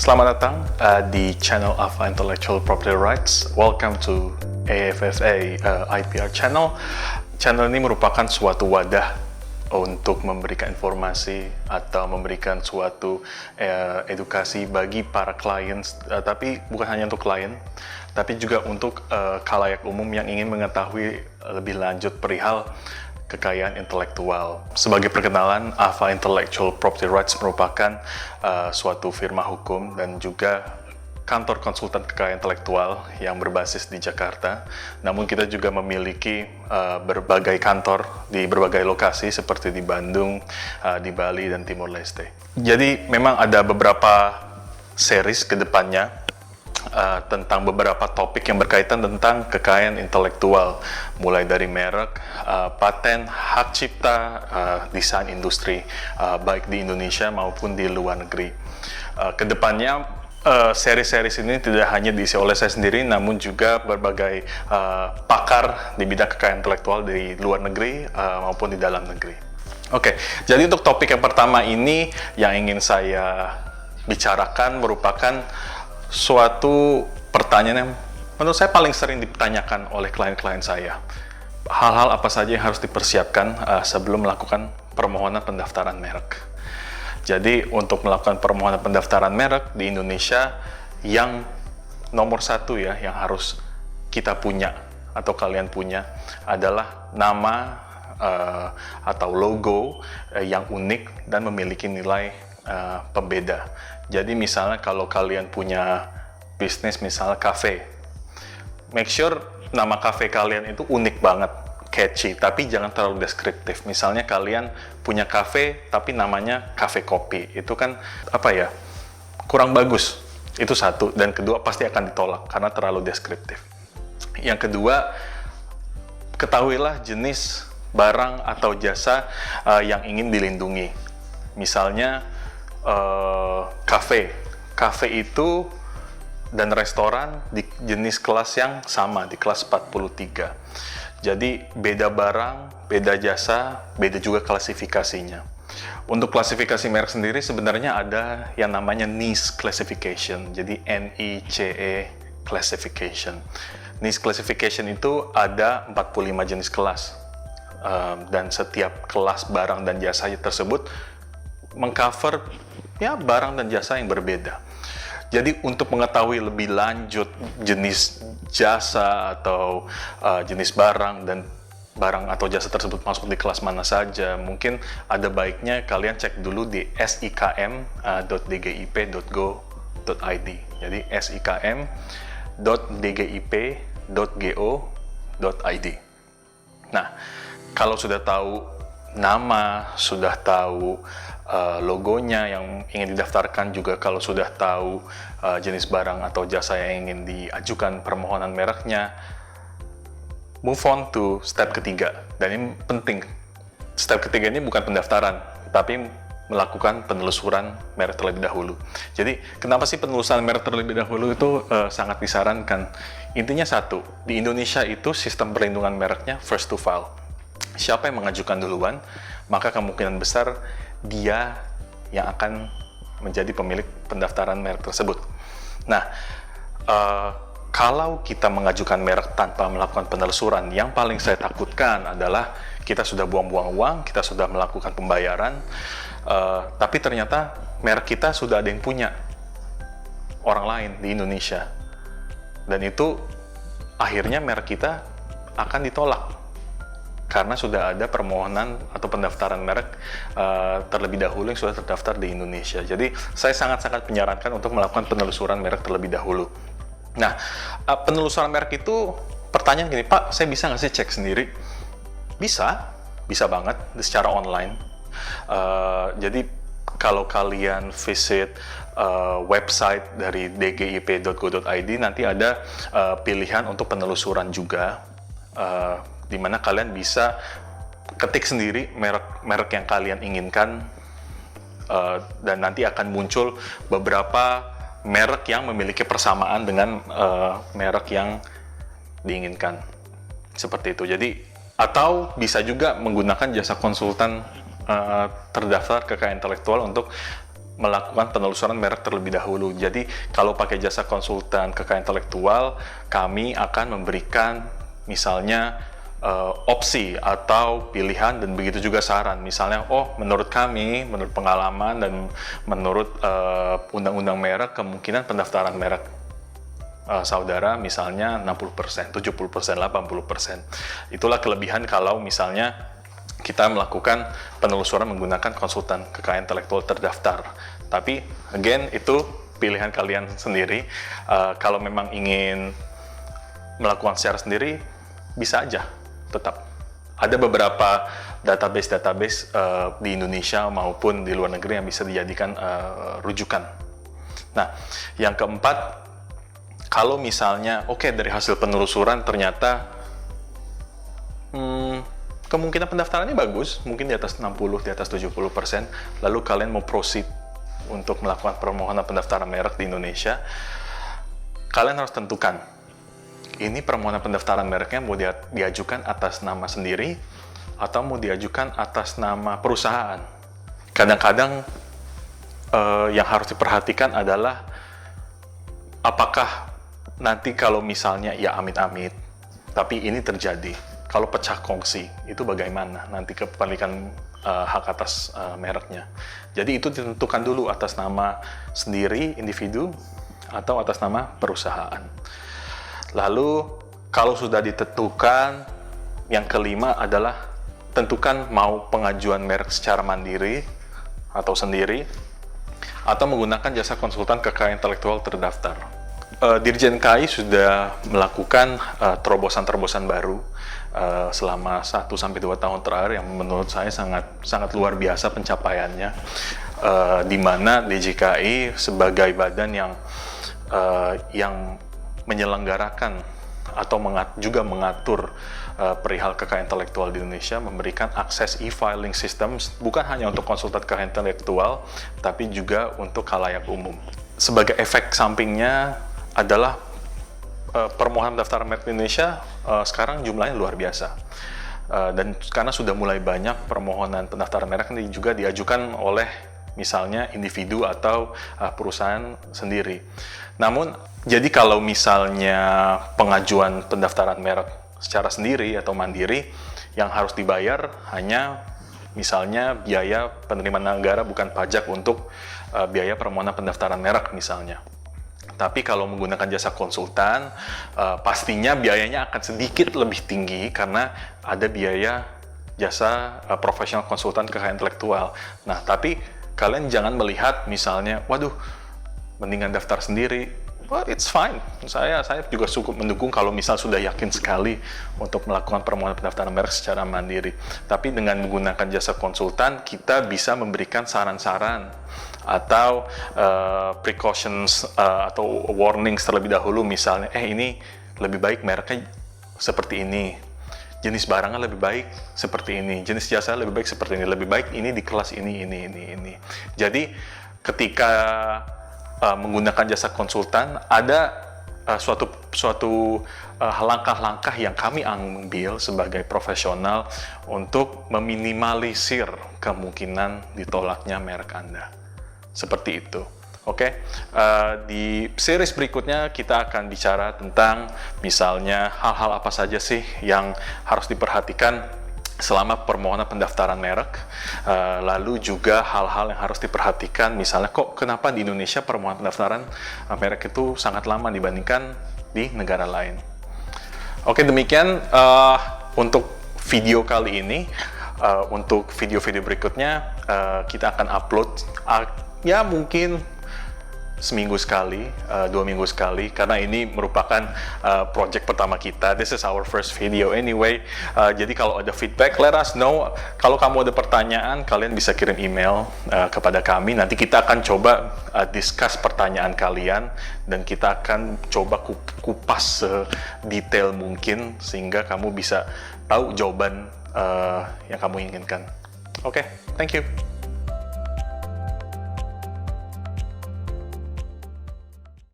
Selamat datang di channel AFA Intellectual Property Rights. Welcome to AFFA IPR channel. Channel ini merupakan suatu wadah untuk memberikan informasi atau memberikan suatu edukasi bagi para klien, tapi bukan hanya untuk klien, tapi juga untuk khalayak umum yang ingin mengetahui lebih lanjut perihal kekayaan intelektual. Sebagai perkenalan, AFA Intellectual Property Rights merupakan suatu firma hukum dan juga kantor konsultan kekayaan intelektual yang berbasis di Jakarta. Namun kita juga memiliki berbagai kantor di berbagai lokasi seperti di Bandung, di Bali, dan Timor Leste. Jadi memang ada beberapa series ke depannya tentang beberapa topik yang berkaitan tentang kekayaan intelektual, mulai dari merek, paten, hak cipta, desain industri, baik di Indonesia maupun di luar negeri. Kedepannya seri-seri ini tidak hanya diisi oleh saya sendiri, namun juga berbagai pakar di bidang kekayaan intelektual di luar negeri maupun di dalam negeri. Oke, jadi untuk topik yang pertama ini yang ingin saya bicarakan merupakan suatu pertanyaan yang menurut saya paling sering ditanyakan oleh klien-klien saya. Hal-hal apa saja yang harus dipersiapkan sebelum melakukan permohonan pendaftaran merek. Jadi untuk melakukan permohonan pendaftaran merek di Indonesia, yang nomor satu ya, yang harus kita punya atau kalian punya adalah nama atau logo yang unik dan memiliki nilai pembeda. Jadi misalnya kalau kalian punya bisnis misalnya kafe, make sure nama kafe kalian itu unik banget, catchy, tapi jangan terlalu deskriptif. Misalnya kalian punya kafe tapi namanya kafe kopi, itu kan apa ya, kurang bagus. Itu satu. Dan kedua, pasti akan ditolak karena terlalu deskriptif. Yang kedua, ketahuilah jenis barang atau jasa yang ingin dilindungi. Misalnya kafe itu dan restoran di jenis kelas yang sama, di kelas 43. Jadi beda barang, beda jasa, beda juga klasifikasinya. Untuk klasifikasi merek sendiri sebenarnya ada yang namanya NICE classification, jadi NICE classification. NICE classification itu ada 45 jenis kelas, dan setiap kelas barang dan jasa tersebut mengcover ya barang dan jasa yang berbeda. Jadi untuk mengetahui lebih lanjut jenis jasa atau jenis barang dan barang atau jasa tersebut masuk di kelas mana saja, mungkin ada baiknya kalian cek dulu di sikm.dgip.go.id. Jadi sikm.dgip.go.id. Nah, kalau sudah tahu nama, sudah tahu logonya yang ingin didaftarkan, juga kalau sudah tahu jenis barang atau jasa yang ingin diajukan permohonan mereknya, move on to step ketiga. Dan ini penting. Step ketiga ini bukan pendaftaran, tapi melakukan penelusuran merek terlebih dahulu. Jadi kenapa sih penelusuran merek terlebih dahulu itu sangat disarankan? Intinya satu, di Indonesia itu sistem perlindungan mereknya first to file. Siapa yang mengajukan duluan, maka kemungkinan besar dia yang akan menjadi pemilik pendaftaran merek tersebut. Nah, kalau kita mengajukan merek tanpa melakukan penelusuran, yang paling saya takutkan adalah kita sudah buang-buang uang, kita sudah melakukan pembayaran, tapi ternyata merek kita sudah ada yang punya orang lain di Indonesia. Dan itu akhirnya merek kita akan ditolak karena sudah ada permohonan atau pendaftaran merek terlebih dahulu yang sudah terdaftar di Indonesia. Jadi saya sangat-sangat menyarankan untuk melakukan penelusuran merek terlebih dahulu. Nah, penelusuran merek itu, pertanyaan gini, Pak, saya bisa nggak sih cek sendiri? Bisa banget secara online. Jadi kalau kalian visit website dari dgip.go.id, nanti ada pilihan untuk penelusuran juga, di mana kalian bisa ketik sendiri merek yang kalian inginkan, dan nanti akan muncul beberapa merek yang memiliki persamaan dengan merek yang diinginkan, seperti itu. Jadi atau bisa juga menggunakan jasa konsultan terdaftar kekayaan intelektual untuk melakukan penelusuran merek terlebih dahulu. Jadi kalau pakai jasa konsultan kekayaan intelektual, kami akan memberikan misalnya opsi atau pilihan, dan begitu juga saran. Misalnya, oh menurut kami, menurut pengalaman dan menurut undang-undang merek, kemungkinan pendaftaran merek saudara misalnya 60%, 70%, 80%. Itulah kelebihan kalau misalnya kita melakukan penelusuran menggunakan konsultan kekayaan intelektual terdaftar. Tapi, again, itu pilihan kalian sendiri. Kalau memang ingin melakukan secara sendiri, bisa aja, tetap. Ada beberapa database di Indonesia maupun di luar negeri yang bisa dijadikan rujukan. Nah, yang keempat, kalau misalnya, oke, dari hasil penelusuran ternyata kemungkinan pendaftarannya bagus, mungkin di atas 60, di atas 70%, lalu kalian mau proceed untuk melakukan permohonan pendaftaran merek di Indonesia, kalian harus tentukan, ini permohonan pendaftaran mereknya mau diajukan atas nama sendiri, atau mau diajukan atas nama perusahaan. Kadang-kadang yang harus diperhatikan adalah, apakah nanti kalau misalnya, ya amit-amit, tapi ini terjadi, kalau pecah kongsi, itu bagaimana nanti kepemilikan hak atas mereknya. Jadi itu ditentukan dulu atas nama sendiri, individu, atau atas nama perusahaan. Lalu, kalau sudah ditentukan, yang kelima adalah tentukan mau pengajuan merek secara mandiri atau sendiri, atau menggunakan jasa konsultan kekayaan intelektual terdaftar. Dirjen KAI sudah melakukan terobosan-terobosan baru selama 1-2 tahun terakhir yang menurut saya sangat luar biasa pencapaiannya, di mana DJKI sebagai badan yang menyelenggarakan atau juga mengatur perihal kekayaan intelektual di Indonesia, memberikan akses e-filing systems bukan hanya untuk konsultan kekayaan intelektual, tapi juga untuk khalayak umum. Sebagai efek sampingnya adalah permohonan pendaftaran merek di Indonesia sekarang jumlahnya luar biasa, dan karena sudah mulai banyak permohonan pendaftaran merek ini juga diajukan oleh misalnya individu atau perusahaan sendiri. Namun, jadi kalau misalnya pengajuan pendaftaran merek secara sendiri atau mandiri, yang harus dibayar hanya misalnya biaya penerimaan negara, bukan pajak untuk biaya permohonan pendaftaran merek misalnya. Tapi kalau menggunakan jasa konsultan, pastinya biayanya akan sedikit lebih tinggi karena ada biaya jasa profesional konsultan kekayaan intelektual. Nah, tapi kalian jangan melihat misalnya, waduh, mendingan daftar sendiri. Well, it's fine. Saya juga cukup mendukung kalau misal sudah yakin sekali untuk melakukan permohonan pendaftaran merek secara mandiri. Tapi dengan menggunakan jasa konsultan, kita bisa memberikan saran-saran atau precautions atau warnings terlebih dahulu, misalnya ini lebih baik mereknya seperti ini, jenis barangnya lebih baik seperti ini, jenis jasa lebih baik seperti ini, lebih baik ini di kelas ini. Jadi ketika menggunakan jasa konsultan, ada suatu langkah-langkah yang kami ambil sebagai profesional untuk meminimalisir kemungkinan ditolaknya merek Anda. Seperti itu. Oke, di series berikutnya kita akan bicara tentang misalnya hal-hal apa saja sih yang harus diperhatikan selama permohonan pendaftaran merek, lalu juga hal-hal yang harus diperhatikan, misalnya kenapa di Indonesia permohonan pendaftaran merek itu sangat lama dibandingkan di negara lain. Oke, demikian untuk video kali ini. Untuk video-video berikutnya kita akan upload ya mungkin seminggu sekali, 2 minggu sekali, karena ini merupakan project pertama kita. This is our first video anyway. Jadi kalau ada feedback, let us know. Kalau kamu ada pertanyaan, kalian bisa kirim email kepada kami. Nanti kita akan coba discuss pertanyaan kalian, dan kita akan coba kupas sedetail mungkin, sehingga kamu bisa tahu jawaban yang kamu inginkan. Oke, thank you.